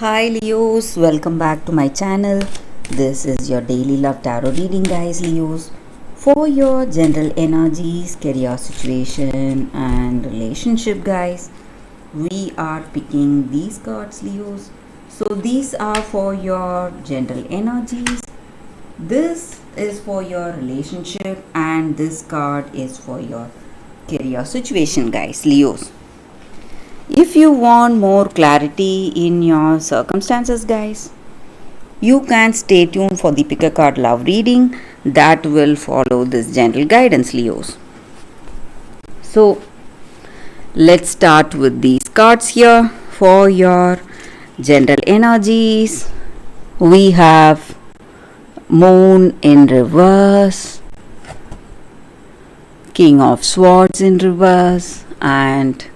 Hi Leos, welcome back to my channel. This is your daily love tarot reading, guys. Leos, for your general energies, career situation, and relationship, guys. We are picking these cards, Leos. So these are for your general energies. This is for your relationship, and this card is for your career situation, guys. Leos. If you want more clarity in your circumstances, guys, you can stay tuned for the pick a card love reading that will follow this general guidance, Leos. So, let's start with these cards here for your general energies. We have Moon in reverse, King of Swords in reverse, and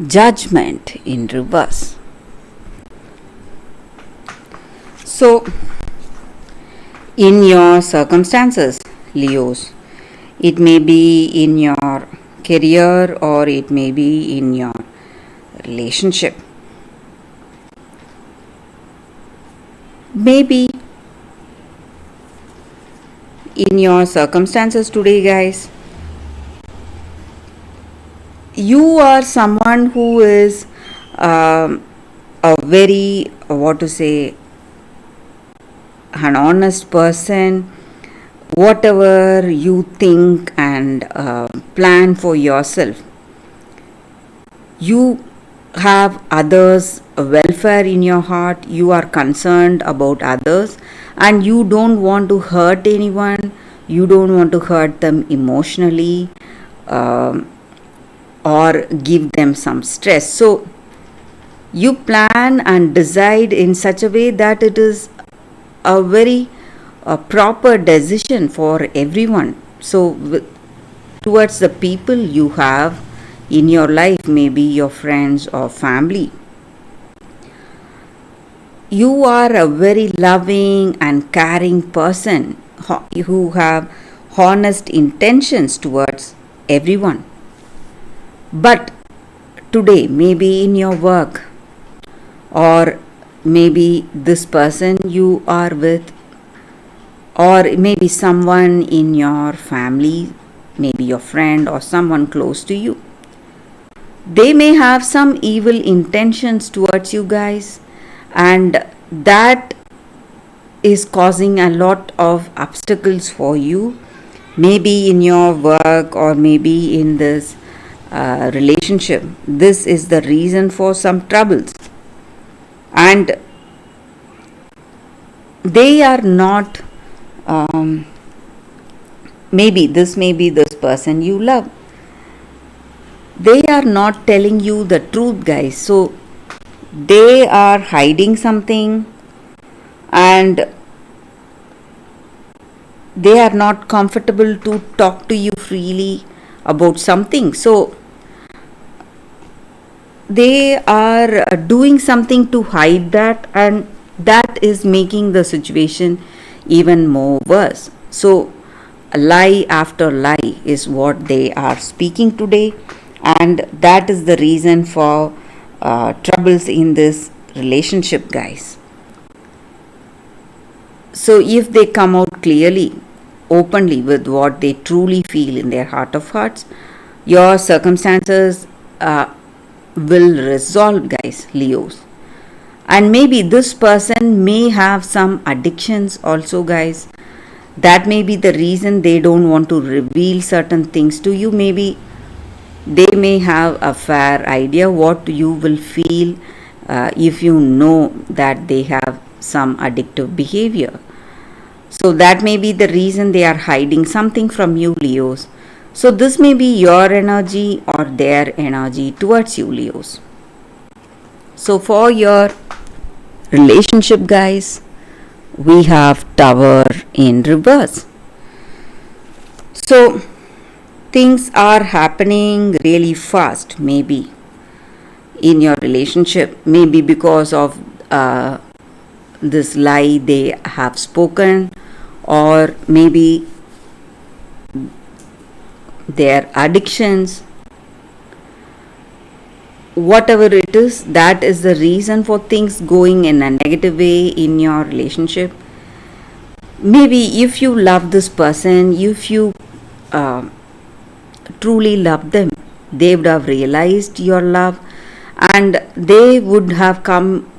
Judgment in reverse. So, in your circumstances, Leos, it may be in your career or it may be in your relationship. Maybe in your circumstances today, guys, you are someone who is a very, an honest person. Whatever you think and plan for yourself, you have others' welfare in your heart. You are concerned about others and you don't want to hurt anyone. You don't want to hurt them emotionally. Or give them some stress. So you plan and decide in such a way that it is a very proper decision for everyone. So towards the people you have in your life, maybe your friends or family, you are a very loving and caring person who have honest intentions towards everyone. But today, maybe in your work, or maybe this person you are with, or maybe someone in your family, maybe your friend or someone close to you, they may have some evil intentions towards you guys, and that is causing a lot of obstacles for you, maybe in your work or maybe in this relationship. This is the reason for some troubles, and they are not maybe this may be this person you love. They are not telling you the truth, guys. So they are hiding something and they are not comfortable to talk to you freely about something. So they are doing something to hide that, and that is making the situation even more worse. So lie after lie is what they are speaking today, and that is the reason for troubles in this relationship, guys. So if they come out clearly, openly with what they truly feel in their heart of hearts, your circumstances will resolve, guys, Leos. And maybe this person may have some addictions also, guys. That may be the reason they don't want to reveal certain things to you. Maybe they may have a fair idea what you will feel if you know that they have some addictive behavior. So that may be the reason they are hiding something from you, Leos. So this may be your energy or their energy towards you, Leos. So for your relationship, guys, we have Tower in reverse. So things are happening really fast, maybe in your relationship, maybe because of this lie they have spoken, or maybe their addictions, whatever it is, that is the reason for things going in a negative way in your relationship. Maybe if you love this person, if you uh, truly love them, they would have realized your love and they would have come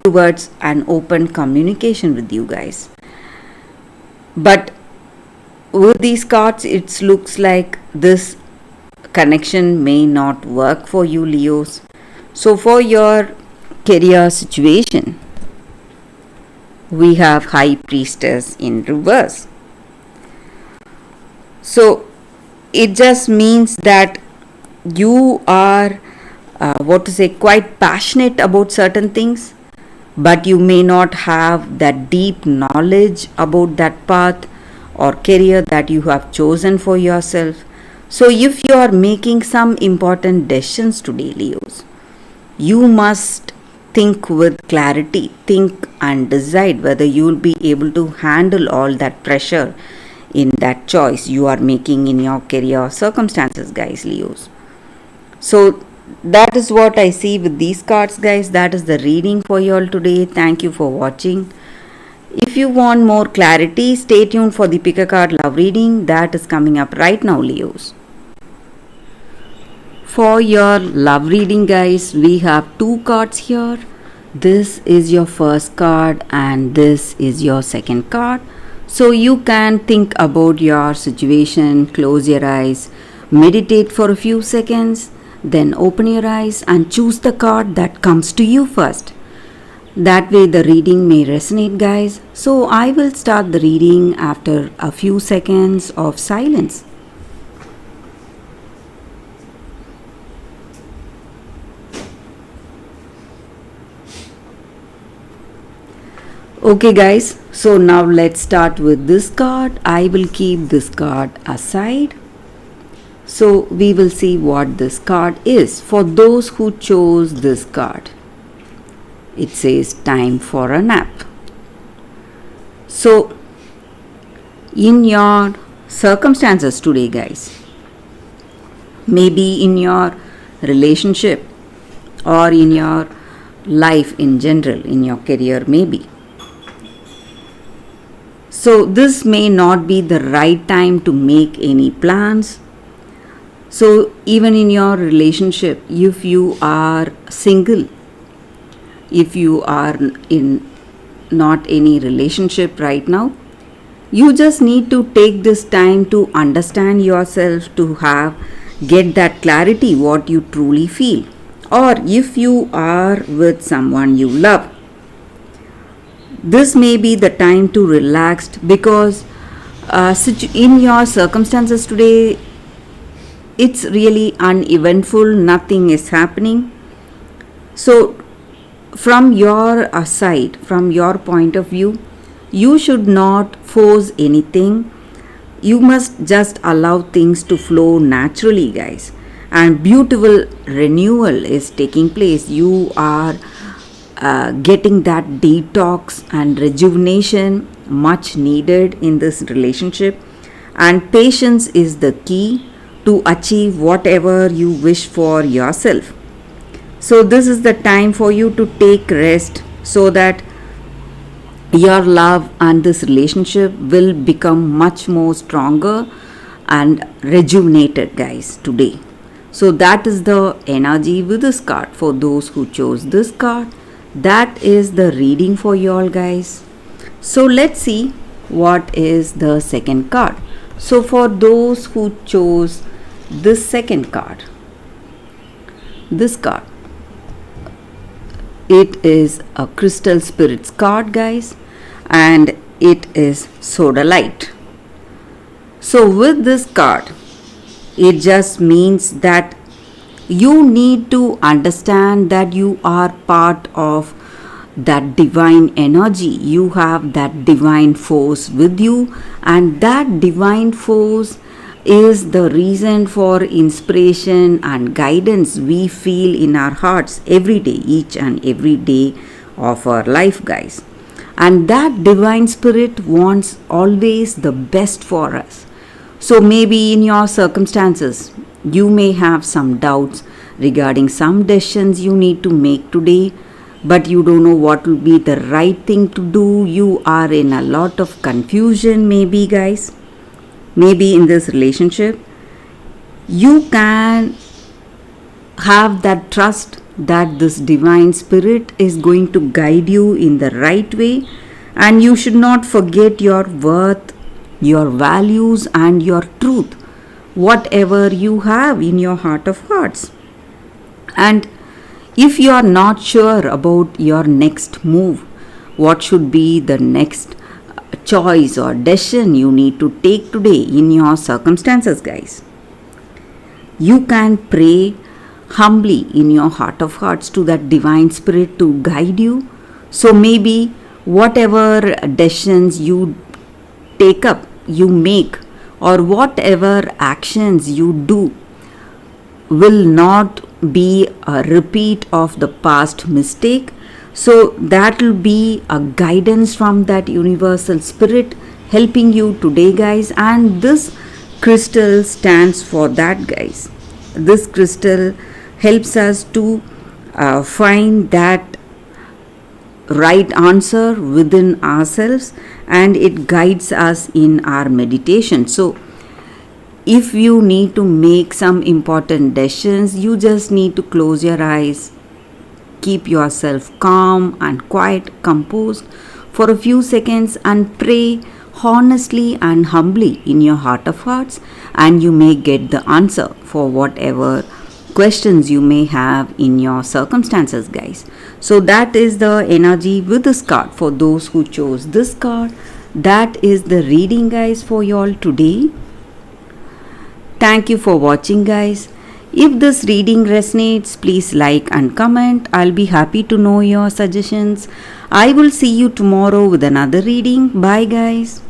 towards an open communication with you guys. But with these cards, it looks like this connection may not work for you, Leos. So, for your career situation, we have High Priestess in reverse. So, it just means that you are, quite passionate about certain things, but you may not have that deep knowledge about that path or career that you have chosen for yourself. So, if you are making some important decisions today, Leos, you must think with clarity, think and decide whether you will be able to handle all that pressure in that choice you are making in your career circumstances, guys, Leos. So, that is what I see with these cards, guys. That is the reading for you all today. Thank you for watching. If you want more clarity, stay tuned for the pick a card love reading that is coming up right now, Leos. For your love reading, guys, we have two cards here. This is your first card and this is your second card. So you can think about your situation, close your eyes, meditate for a few seconds, then open your eyes and choose the card that comes to you first. That way the reading may resonate, guys. So I will start the reading after a few seconds of silence. Okay, guys, so now let's start with this card. I will keep this card aside. So we will see what this card is for those who chose this card. It says time for a nap. So in your circumstances today, guys, maybe in your relationship or in your life in general, in your career maybe. So this may not be the right time to make any plans. So even in your relationship, if you are single, if you are in not any relationship right now, you just need to take this time to understand yourself, to get that clarity what you truly feel. Or if you are with someone you love, this may be the time to relax because in your circumstances today, it's really uneventful, nothing is happening. So from your side, from your point of view, you should not force anything. You must just allow things to flow naturally, guys. And beautiful renewal is taking place. You are getting that detox and rejuvenation much needed in this relationship. And patience is the key to achieve whatever you wish for yourself. So this is the time for you to take rest so that your love and this relationship will become much more stronger and rejuvenated, guys, today. So that is the energy with this card for those who chose this card. That is the reading for you all, guys. So let's see what is the second card. So for those who chose this second card, this card, it is a Crystal Spirits card, guys, and it is Sodalite. So with this card, it just means that you need to understand that you are part of that divine energy. You have that divine force with you, and that divine force is the reason for inspiration and guidance we feel in our hearts every day, each and every day of our life, guys. And that divine spirit wants always the best for us. So maybe in your circumstances, you may have some doubts regarding some decisions you need to make today, but you don't know what will be the right thing to do. You are in a lot of confusion, maybe, guys. Maybe in this relationship, you can have that trust that this divine spirit is going to guide you in the right way, and you should not forget your worth, your values, and your truth, whatever you have in your heart of hearts. And if you are not sure about your next move, what should be the next choice or decision you need to take today in your circumstances, guys, you can pray humbly in your heart of hearts to that divine spirit to guide you. So maybe whatever decisions you take up, you make, or whatever actions you do will not be a repeat of the past mistake. So that will be a guidance from that universal spirit helping you today, guys. And this crystal stands for that, guys. This crystal helps us to find that right answer within ourselves, and it guides us in our meditation. So if you need to make some important decisions, you just need to close your eyes, keep yourself calm and quiet, composed for a few seconds, and pray honestly and humbly in your heart of hearts, and you may get the answer for whatever questions you may have in your circumstances, guys. So that is the energy with this card for those who chose this card. That is the reading, guys, for you all today. Thank you for watching, guys. If this reading resonates, please like and comment. I'll be happy to know your suggestions. I will see you tomorrow with another reading. Bye, guys.